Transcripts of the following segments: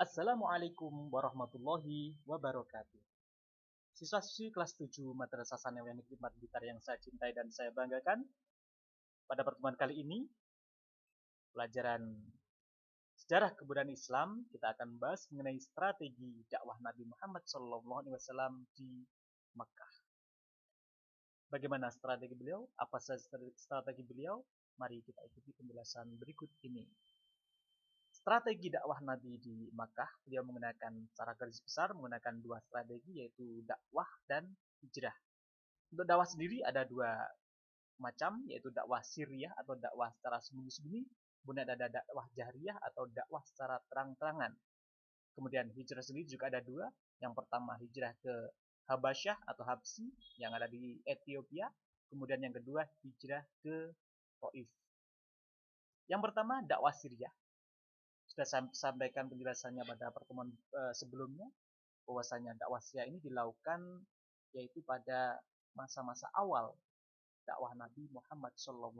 Assalamualaikum warahmatullahi wabarakatuh. Siswa-siswi kelas 7 Madrasah Sanawiyah Negeri Blitar yang saya cintai dan saya banggakan. Pada pertemuan kali ini, pelajaran sejarah kebudayaan Islam, kita akan membahas mengenai strategi dakwah Nabi Muhammad SAW di Makkah. Bagaimana strategi beliau? Apa saja strategi beliau? Mari kita ikuti penjelasan berikut ini. Strategi dakwah Nabi di Makkah, beliau menggunakan secara garis besar menggunakan dua strategi, yaitu dakwah dan hijrah. Untuk dakwah sendiri ada dua macam, yaitu dakwah sirriyah atau dakwah secara sembunyi-sembunyi, kemudian ada dakwah jahriyah atau dakwah secara terang-terangan. Kemudian hijrah sendiri juga ada dua. Yang pertama hijrah ke Habasyah atau Habsi yang ada di Ethiopia, kemudian yang kedua hijrah ke Taif. Yang pertama dakwah sirriyah. Sudah saya sampaikan penjelasannya pada pertemuan sebelumnya, bahwasanya dakwah sirriyah ini dilakukan yaitu pada masa-masa awal dakwah Nabi Muhammad SAW,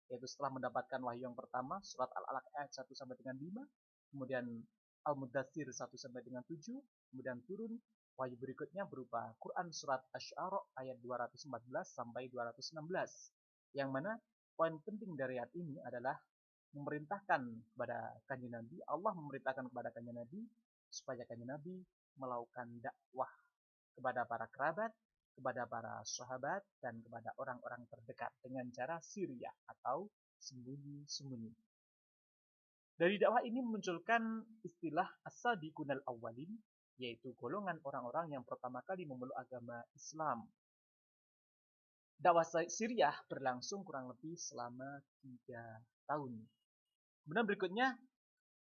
yaitu setelah mendapatkan wahyu yang pertama surat Al-Alaq ayat 1 sampai dengan 5, kemudian Al-Mudaththir 1 sampai dengan 7, kemudian turun wahyu berikutnya berupa Quran surat Asy-Syu'ara ayat 214 sampai 216, yang mana poin penting dari ayat ini adalah memerintahkan kepada kanjeng Nabi, Allah memerintahkan kepada kanjeng Nabi supaya kanjeng Nabi melakukan dakwah kepada para kerabat, kepada para sahabat, dan kepada orang-orang terdekat dengan cara sirriyah atau sembunyi-sembunyi. Dari dakwah ini memunculkan istilah as-sabiqunal awwalin, yaitu golongan orang-orang yang pertama kali memeluk agama Islam. Dakwah sirriyah berlangsung kurang lebih selama 3 tahun. Kemudian berikutnya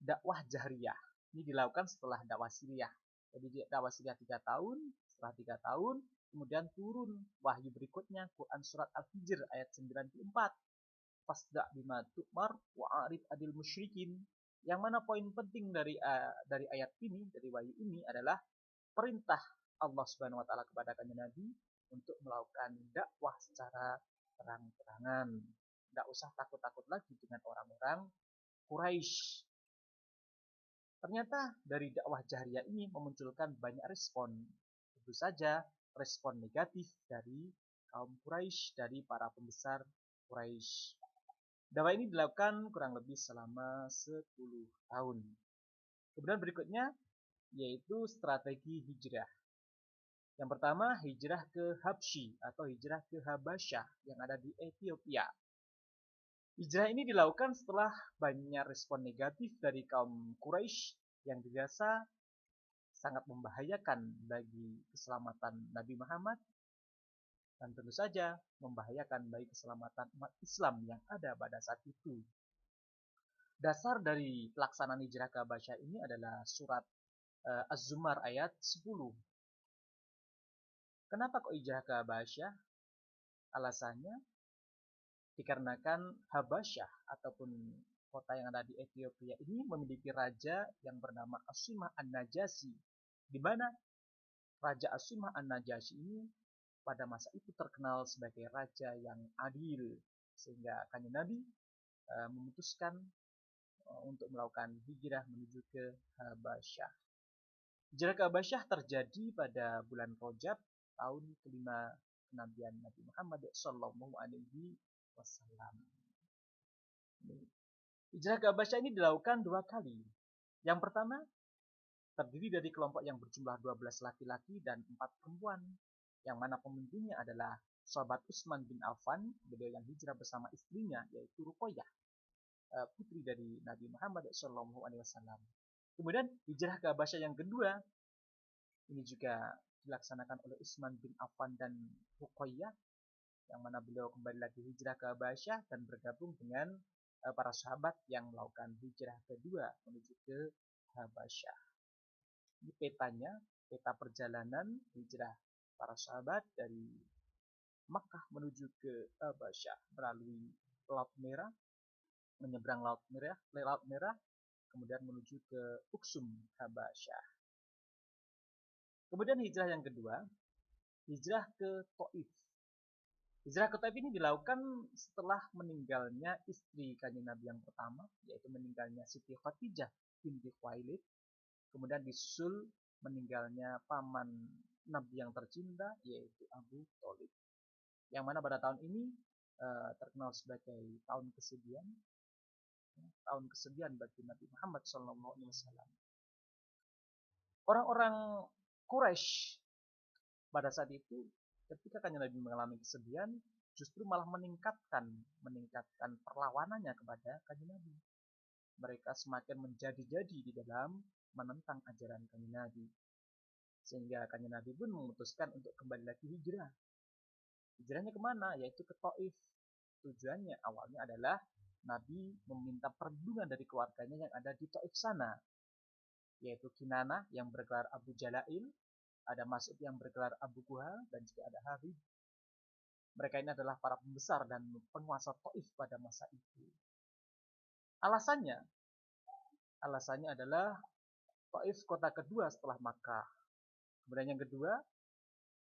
dakwah jahriyah. Ini dilakukan setelah dakwah sirriyah. Jadi dakwah sirriyah 3 tahun, setelah 3 tahun, kemudian turun wahyu berikutnya, Quran surat Al-Hijr ayat 94. Fasda' bima tu'mar wa'arid adil musyrikin. Yang mana poin penting dari ayat ini, dari wahyu ini adalah perintah Allah Subhanahu wa taala kepada kanjeng Nabi untuk melakukan dakwah secara terang-terangan. Tidak usah takut-takut lagi dengan orang-orang Quraisy. Ternyata dari dakwah jahriyah ini memunculkan banyak respon. Tentu saja respon negatif dari kaum Quraisy, dari para pembesar Quraisy. Dakwah ini dilakukan kurang lebih selama 10 tahun. Kemudian berikutnya yaitu strategi hijrah. Yang pertama hijrah ke Habsyi atau hijrah ke Habasyah yang ada di Ethiopia. Hijrah ini dilakukan setelah banyak respon negatif dari kaum Quraisy yang dirasa sangat membahayakan bagi keselamatan Nabi Muhammad dan tentu saja membahayakan bagi keselamatan umat Islam yang ada pada saat itu. Dasar dari pelaksanaan hijrah ke Habasyah ini adalah surat Az-Zumar ayat 10. Kenapa kok hijrah ke Habasyah? Alasannya dikarenakan Habasyah ataupun kota yang ada di Ethiopia ini memiliki raja yang bernama Asimah An-Najasyi, di mana Raja Asimah An-Najasyi ini pada masa itu terkenal sebagai raja yang adil, sehingga kanjeng Nabi memutuskan untuk melakukan hijrah menuju ke Habasyah. Hijrah ke Habasyah terjadi pada bulan Rajab tahun kelima kenabian Nabi Muhammad Shallallahu Alaihi Wasallam. Hijrah ke Habasyah ini dilakukan 2 kali. Yang pertama terdiri dari kelompok yang berjumlah 12 laki-laki dan 4 perempuan, yang mana pemimpinnya adalah sahabat Utsman bin Affan, beliau yang hijrah bersama istrinya yaitu Ruqayyah, putri dari Nabi Muhammad SAW. Kemudian hijrah ke Habasyah yang kedua ini juga dilaksanakan oleh Utsman bin Affan dan Ruqayyah, yang mana beliau kembali lagi hijrah ke Habasyah dan bergabung dengan para sahabat yang melakukan hijrah kedua menuju ke Habasyah. Ini petanya, peta perjalanan hijrah para sahabat dari Makkah menuju ke Habasyah melalui Laut Merah, menyeberang Laut Merah, kemudian menuju ke Uksum, Habasyah. Kemudian hijrah yang kedua, hijrah ke Taif. Hijrah ke Taif ini dilakukan setelah meninggalnya istri Kanjeng Nabi yang pertama, yaitu meninggalnya Siti Khadijah binti Khuwailid, kemudian disusul meninggalnya paman Nabi yang tercinta, yaitu Abu Thalib. Yang mana pada tahun ini terkenal sebagai tahun kesedihan bagi Nabi Muhammad SAW. Orang-orang Quraisy pada saat itu ketika Kanjeng Nabi mengalami kesedihan, justru malah meningkatkan perlawanannya kepada Kanjeng Nabi. Mereka semakin menjadi-jadi di dalam menentang ajaran Kanjeng Nabi. Sehingga Kanjeng Nabi pun memutuskan untuk kembali lagi hijrah. Hijrahnya kemana? Yaitu ke Taif. Tujuannya awalnya adalah Nabi meminta perlindungan dari keluarganya yang ada di Taif sana. Yaitu Kinanah yang bergelar Abu Jalail, ada Mas'ud yang bergelar Abu Kuhal, dan juga ada Harith. Mereka ini adalah para pembesar dan penguasa Taif pada masa itu. Alasannya adalah Taif kota kedua setelah Makkah. Kemudian yang kedua,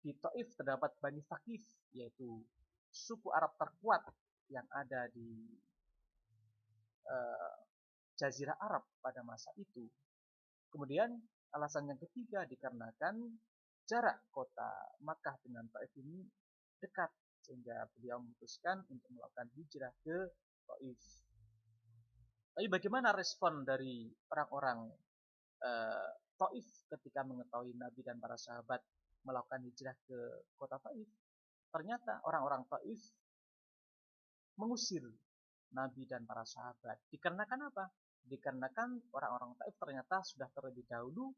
di Taif terdapat Bani Thaqif, yaitu suku Arab terkuat yang ada di Jazirah Arab pada masa itu. Kemudian alasan yang ketiga dikarenakan jarak kota Makkah dengan Taif ini dekat, sehingga beliau memutuskan untuk melakukan hijrah ke Taif. Tapi bagaimana respon dari orang-orang Taif ketika mengetahui Nabi dan para sahabat melakukan hijrah ke kota Taif? Ternyata orang-orang Taif mengusir Nabi dan para sahabat. Dikarenakan apa? Dikarenakan orang-orang Taif ternyata sudah terlebih dahulu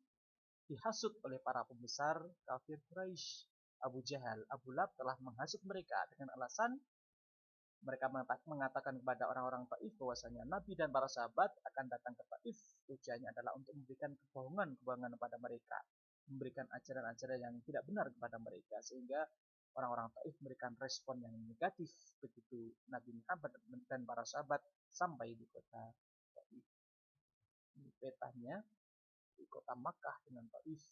dihasut oleh para pembesar kafir Quraisy. Abu Jahal, Abu Lahab telah menghasut mereka dengan alasan mereka mengatakan kepada orang-orang Taif bahwasanya Nabi dan para sahabat akan datang ke Taif. Tujuannya adalah untuk memberikan kebohongan kepada mereka, memberikan ajaran-ajaran yang tidak benar kepada mereka, sehingga orang-orang Taif memberikan respon yang negatif begitu Nabi Muhammad dan para sahabat sampai di kota Taif. Ini petanya di kota Makkah dengan Taif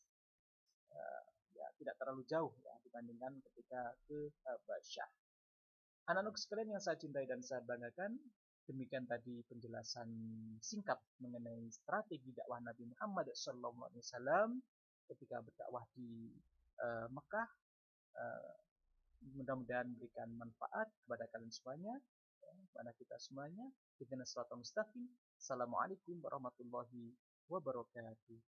ya tidak terlalu jauh ya dibandingkan ketika ke Habasyah. Anak-anak sekalian yang saya cintai dan saya banggakan, demikian tadi penjelasan singkat mengenai strategi dakwah Nabi Muhammad SAW ketika berdakwah di Mekah. Mudah-mudahan memberikan manfaat kepada kalian semuanya, kepada kita semuanya. Ihdinas siratal mustaqim. Assalamualaikum warahmatullahi wabarakatuh.